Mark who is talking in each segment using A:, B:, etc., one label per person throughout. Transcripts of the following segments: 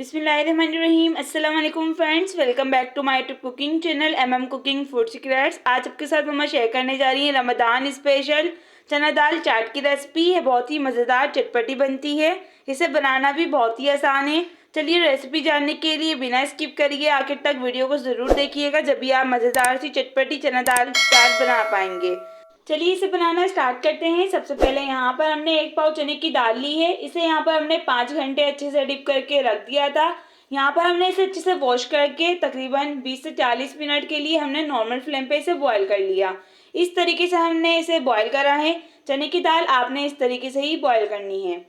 A: बिस्मिल्लाहिर्रहमानिर्रहीम। अस्सलाम वालेकुम friends, welcome back to my YouTube cooking channel MM cooking food secrets. आज आपके साथ मैं शेयर करने जा रही हूँ रमज़ान स्पेशल चना दाल चाट की रेसिपी है। बहुत ही मज़ेदार चटपटी बनती है। इसे बनाना भी बहुत ही आसान है। चलिए रेसिपी जानने के लिए बिना स्किप करिए आखिर तक वीडियो को ज़रूर देखिएगा, जब भी आप मज़ेदार सी चटपटी चना दाल चाट बना पाएंगे। चलिए इसे बनाना स्टार्ट करते हैं। सबसे पहले यहाँ पर हमने 1 पाव चने की दाल ली है। इसे यहाँ पर हमने 5 घंटे अच्छे से डिप करके रख दिया था। यहाँ पर हमने इसे अच्छे से वॉश करके तकरीबन 20 से 40 मिनट के लिए हमने नॉर्मल फ्लेम पे इसे बॉईल कर लिया। इस तरीके से हमने इसे बॉईल करा है। चने की दाल आपने इस तरीके से ही बॉईल करनी है।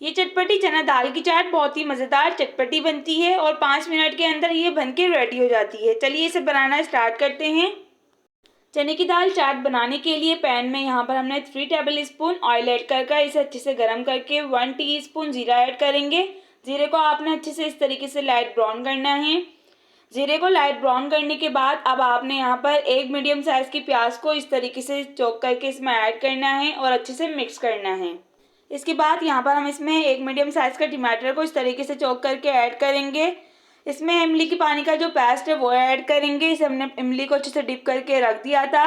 A: ये चटपटी चना दाल की चाट बहुत ही मज़ेदार चटपटी बनती है और 5 मिनट के अंदर ये बन के रेडी हो जाती है। चलिए इसे बनाना स्टार्ट करते हैं। चने की दाल चाट बनाने के लिए पैन में यहाँ पर हमने 3 टेबल स्पून ऑयल ऐड कर इसे अच्छे से गर्म करके 1 टीस्पून जीरा ऐड करेंगे। जीरे को आपने अच्छे से इस तरीके से लाइट ब्राउन करना है। जीरे को लाइट ब्राउन करने के बाद अब आपने यहाँ पर एक मीडियम साइज़ की प्याज को इस तरीके से चॉप करके इसमें ऐड करना है और अच्छे से मिक्स करना है। इसके बाद यहाँ पर हम इसमें एक मीडियम साइज़ का टमाटर को इस तरीके से चॉप करके ऐड करेंगे। इसमें इमली की पानी का जो पेस्ट है वो ऐड करेंगे। इसे हमने इमली को अच्छे से डिप करके रख दिया था।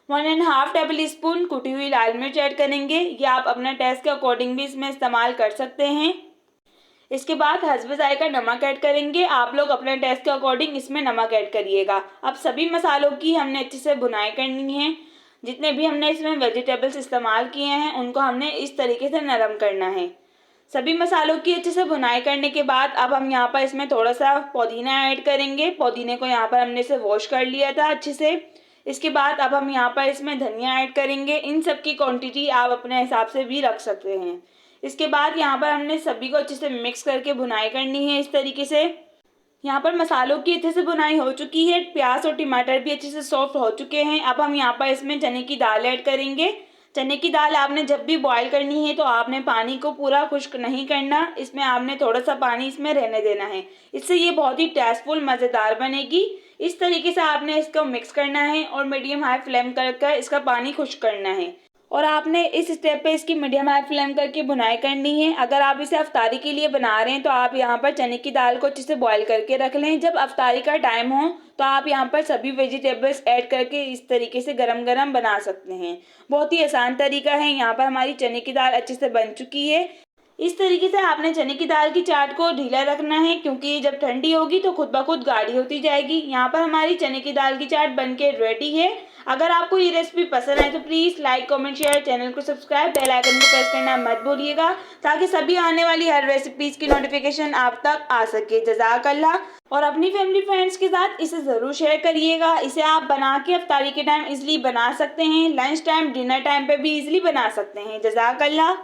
A: 1.5 टेबल स्पून कुटी हुई लाल मिर्च ऐड करेंगे। ये आप अपने टेस्ट के अकॉर्डिंग भी इसमें इस्तेमाल कर सकते हैं। इसके बाद हस्बे जायका नमक ऐड करेंगे। आप लोग अपने टेस्ट के अकॉर्डिंग इसमें नमक ऐड करिएगा। अब सभी मसालों की हमने अच्छे से भुनाई करनी है। जितने भी हमने इसमें वेजिटेबल्स इस्तेमाल किए हैं उनको हमने इस तरीके से नरम करना है। सभी मसालों की अच्छे से भुनाई करने के बाद अब हम यहाँ पर इसमें थोड़ा सा पुदीना ऐड करेंगे। पुदीने को यहाँ पर हमने इसे वॉश कर लिया था अच्छे से। इसके बाद अब हम यहाँ पर इसमें धनिया ऐड करेंगे। इन सब की क्वांटिटी आप अपने हिसाब से भी रख सकते हैं। इसके बाद यहाँ पर हमने सभी को अच्छे से मिक्स करके भुनाई करनी है इस तरीके से। यहाँ पर मसालों की अच्छे से भुनाई हो चुकी है। प्याज और टमाटर भी अच्छे से सॉफ्ट हो चुके हैं। अब हम यहाँ पर इसमें चने की दाल ऐड करेंगे। चने की दाल आपने जब भी बॉईल करनी है तो आपने पानी को पूरा खुश्क नहीं करना। इसमें आपने थोड़ा सा पानी इसमें रहने देना है। इससे ये बहुत ही टेस्टफुल मज़ेदार बनेगी। इस तरीके से आपने इसको मिक्स करना है और मीडियम हाई फ्लेम कर इसका पानी खुश्क करना है। और आपने इस स्टेप पे इसकी मीडियम हाई फ्लेम करके भुनाई करनी है। अगर आप इसे अफ्तारी के लिए बना रहे हैं तो आप यहाँ पर चने की दाल को अच्छे से बॉईल करके रख लें। जब अफ्तारी का टाइम हो तो आप यहाँ पर सभी वेजिटेबल्स ऐड करके इस तरीके से गरम गरम बना सकते हैं। बहुत ही आसान तरीका है। यहाँ पर हमारी चने की दाल अच्छे से बन चुकी है। इस तरीके से आपने चने की दाल की चाट को ढीला रखना है, क्योंकि जब ठंडी होगी तो खुद ब खुद गाढ़ी होती जाएगी। यहाँ पर हमारी चने की दाल की चाट बनके रेडी है। अगर आपको ये रेसिपी पसंद आए तो please like comment share, channel को सब्सक्राइब, बेल आइकन को प्रेस करना मत भूलिएगा, ताकि सभी आने वाली हर रेसिपीज़ की नोटिफिकेशन आप तक आ सके। जज़ाकल्लाह। और अपनी फैमिली फ्रेंड्स के साथ इसे ज़रूर शेयर करिएगा। इसे आप बना के अफ्तारी के टाइम इजली बना सकते हैं। लंच टाइम, डिनर टाइम पे भी इजली बना सकते हैं। जज़ाकल्लाह।